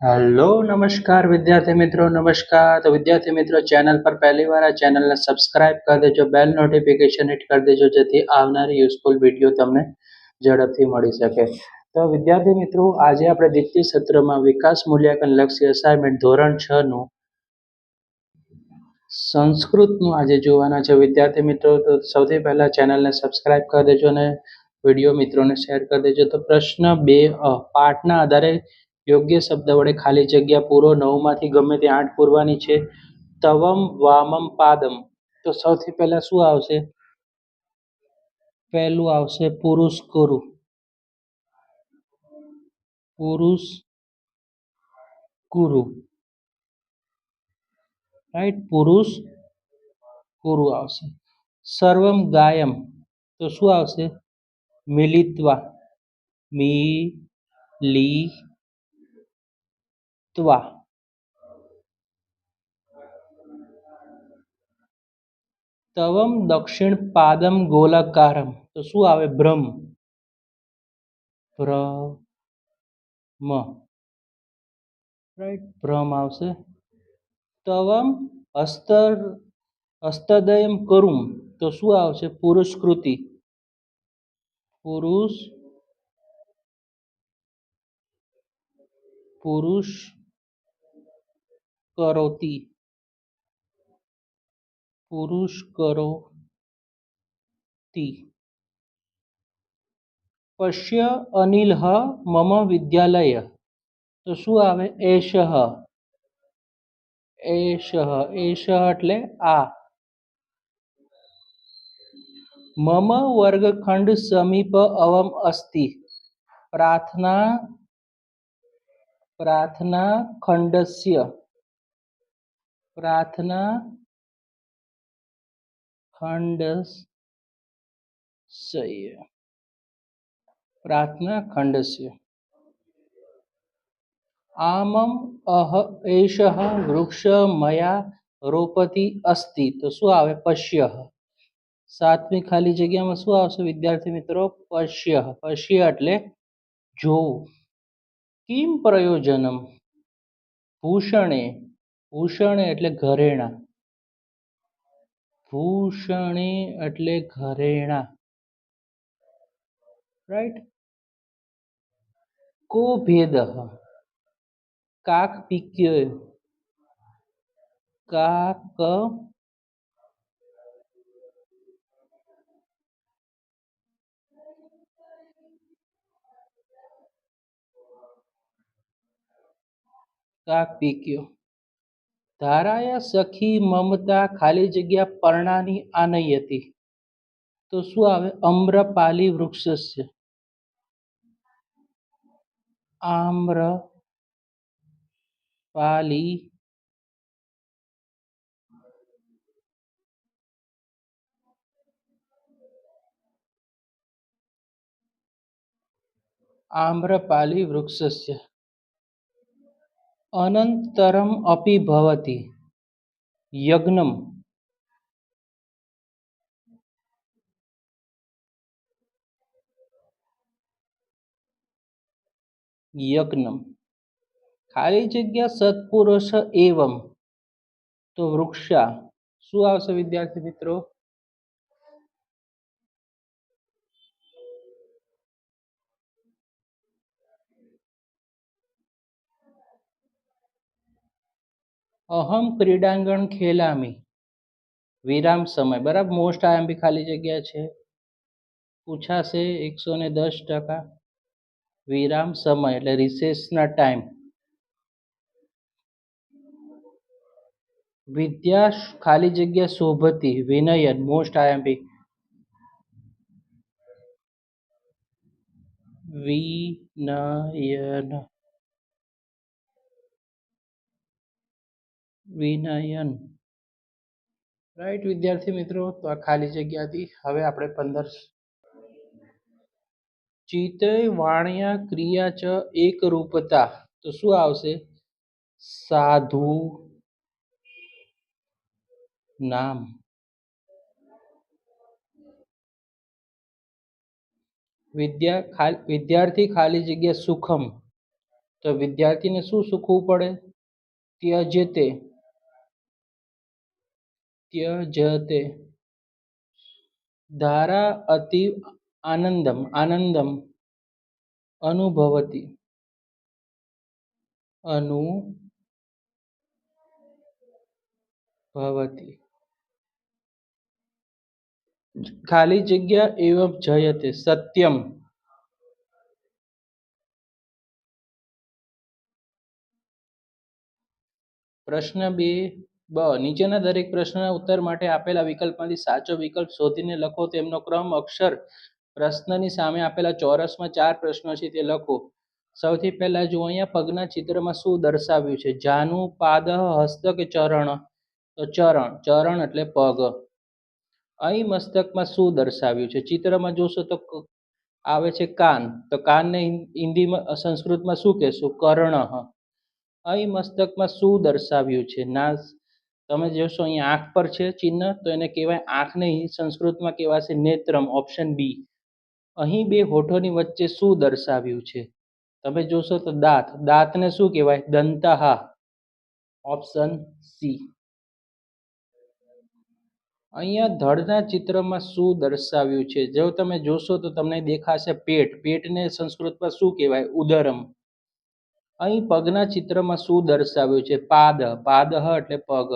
Hello નમસ્કાર વિદ્યાર્થી મિત્રો નમસ્કાર. તો વિદ્યાર્થી મિત્રો ચેનલ પર પહેલી વાર આ ચેનલને સબસ્ક્રાઇબ કરી દેજો, બેલ નોટિફિકેશન હિટ કરી દેજો જેથી આવનારી યુઝફુલ વિડીયો તમને ઝડપથી મળી શકે. તો વિદ્યાર્થી મિત્રો આજે આપણે દ્વિતીય સત્રમાં વિકાસ મૂલ્યાંકન લક્ષી અસાઇનમેન્ટ ધોરણ 6 નું સંસ્કૃતનું આજે જોવાના છે. વિદ્યાર્થી મિત્રો તો સૌથી પહેલા ચેનલને સબસ્ક્રાઇબ કરી દેજો અને વિડીયો મિત્રોને શેર કરી દેજો. તો પ્રશ્ન 2 પાઠના આધારે યોગ્ય શબ્દ વડે ખાલી જગ્યા પૂરો. 9 માંથી ગમે તે 8 પૂરવાની છે. તવમ વામમ પાદમ. તો સૌથી પહેલા શું આવશે? પહેલું આવશે પુરુષ કુરુ. પુરુષ કુરુ, રાઈટ. પુરુષ કુરુ આવશે. સર્વમ ગાયમ. તો શું આવશે? મિલિત્વા. મિલિત્વા. તવમ દક્ષિણ પાદમ ગોલાકારમ. તો શું આવે? બ્રહ્મ. ભ્રમ, રાઈટ. ભ્રમ આવશે. તવમ હસ્તદયમ કરુમ. તો શું આવશે? પુરુષકૃતિ. પુરુષ કરોતિ. પુરુષ કરોતિ. પશ્ય અનિલઃ મમ વિદ્યાલય. તો શું આવે? એષઃ. એષઃ. એષઃ એટલે આ. મમ વર્ગખંડ સમીપ અવમ અસ્તિ. પ્રાર્થના ખંડસ્ય. પ્રાર્થના ખંડસ્ય. આમમ એષઃ વૃક્ષ મયા રોપતિ અસ્તિ. તો શું આવે? પશ્યઃ. સાતમી ખાલી જગ્યામાં શું આવશે વિદ્યાર્થી મિત્રો? પશ્યઃ. પશ્ય એટલે જોવું. કિમ પ્રયોજનમ ભૂષણે. ભૂષણે એટલે ઘરેણાં. ભૂષણે એટલે ઘરેણાં, રાઈટ. કો ભેદઃ કાકપિક્ય. કાકપિક્યો. ધારાયા સખી મમતા ખાલી જગ્યા પર્ણાની આનયતિ. તો શું આવે? અમ્રપાલી વૃક્ષસ્ય. આમ્રપાલી આમ્રપાલી વૃક્ષસ્ય. અનંતરમ અપી ભવતિ યજ્ઞમ. યજ્ઞમ. ખાલી જગ્યા સત્પુરુષ એવમ. તો વૃક્ષા. શું આવશે વિદ્યાર્થી મિત્રો? અહમ ક્રીડાંગણ ખેલામી. વિરામ સમય. બરાબર. મોસ્ટ આઈએમપી ખાલી જગ્યા છે. પૂછાશે 110%. વિરામ સમય એટલે રિસેસના ટાઈમ. વિદ્યા ખાલી જગ્યા શોભતી. વિનયન. Most IMP. વિનયન. વિનયન, રાઈટ વિદ્યાર્થી મિત્રો. તો આ ખાલી જગ્યા હતી. હવે આપણે 15 ચિત્રે વાણ્યા ક્રિયા ચ એકરૂપતા. તો શું આવશે? સાધુ નામ. વિદ્યાર્થી ખાલી જગ્યા સુખમ. તો વિદ્યાર્થીને શું શીખવું પડે? ત્યજતે, ત્યજતે. ધારા અતિ આનંદમ, આનંદમ અનુભવતી, અનુભવતી. ખાલી જગ્યા એવં જયતે, સત્યમ. પ્રશ્ન 2 બ, નીચેના દરેક પ્રશ્નના ઉત્તર માટે આપેલા વિકલ્પમાંથી સાચો વિકલ્પ શોધીને લખો. તેમનો ક્રમ અક્ષર. પ્રશ્નની સામે આપેલા ચોરસમાં 4 પ્રશ્નો છે તે લખો. સૌથી પહેલા જો અહીંયા પગના ચિત્રમાં શું દર્શાવ્યું છે? જાનુ, પાદ, હસ્ત કે ચરણ? તો ચરણ. ચરણ એટલે પગ. અહીં મસ્તકમાં શું દર્શાવ્યું છે? ચિત્રમાં જોશો તો આવે છે કાન, તો કાનને હિન્દીમાં સંસ્કૃતમાં શું કહેશું? કર્ણ. અહીં મસ્તકમાં શું દર્શાવ્યું છે? ના, તમે જોશો અહીંયા આંખ પર છે ચિહ્ન, તો એને કહેવાય આંખને સંસ્કૃતમાં કહેવાશે નેત્રમ, ઓપ્શન બી. અહીં બે હોઠોની વચ્ચે શું દર્શાવ્યું છે? તમે જોશો તો દાંત, દાંતને શું કહેવાય? દંતહા, ઓપ્શન સી. અહીંયા ધડના ચિત્રમાં શું દર્શાવ્યું છે? જો તમે જોશો તો તમને દેખાશે પેટ, પેટને સંસ્કૃતમાં શું કહેવાય? ઉદરમ. અહીં પગના ચિત્રમાં શું દર્શાવ્યું છે? પાદ, પાદહ એટલે પગ.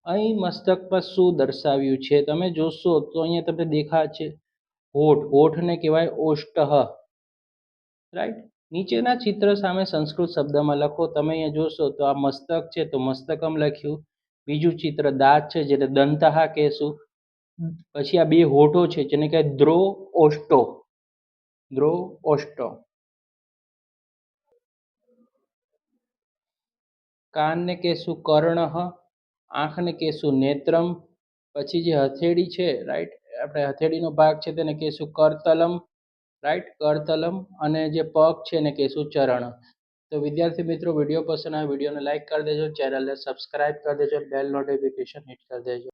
અહીં મસ્તક પર શું દર્શાવ્યું છે? તમે જોશો તો અહીંયા તમને દેખાશે હોઠ, હોઠને કહેવાય ઓષ્ટહ. રાઈટ. નીચેના ચિત્ર સામે સંસ્કૃત શબ્દમાં લખો. તમે અહીંયા જોશો તો આ મસ્તક છે તો મસ્તકમ લખ્યું. બીજું ચિત્ર દાંત છે જેને દંતહા કહેશું. પછી આ બે હોઠો છે જેને કહેવાય દ્રો ઓષ્ટો, દ્રો ઓષ્ટો. કાનને કહેશું કર્ણઃ, આંખને કહેશું નેત્રમ. પછી જે હથેળી છે, રાઈટ, આપણે હથેળીનો ભાગ છે તેને કહેશું કરતલમ, રાઈટ, કરતલમ. અને જે પગ છે એને કહેશું ચરણ. તો વિદ્યાર્થી મિત્રો, વિડીયો પસંદ આવે વિડીયોને લાઈક કરી દેજો, ચેનલને સબસ્ક્રાઈબ કરી દેજો, બેલ નોટિફિકેશન હિટ કરી દેજો.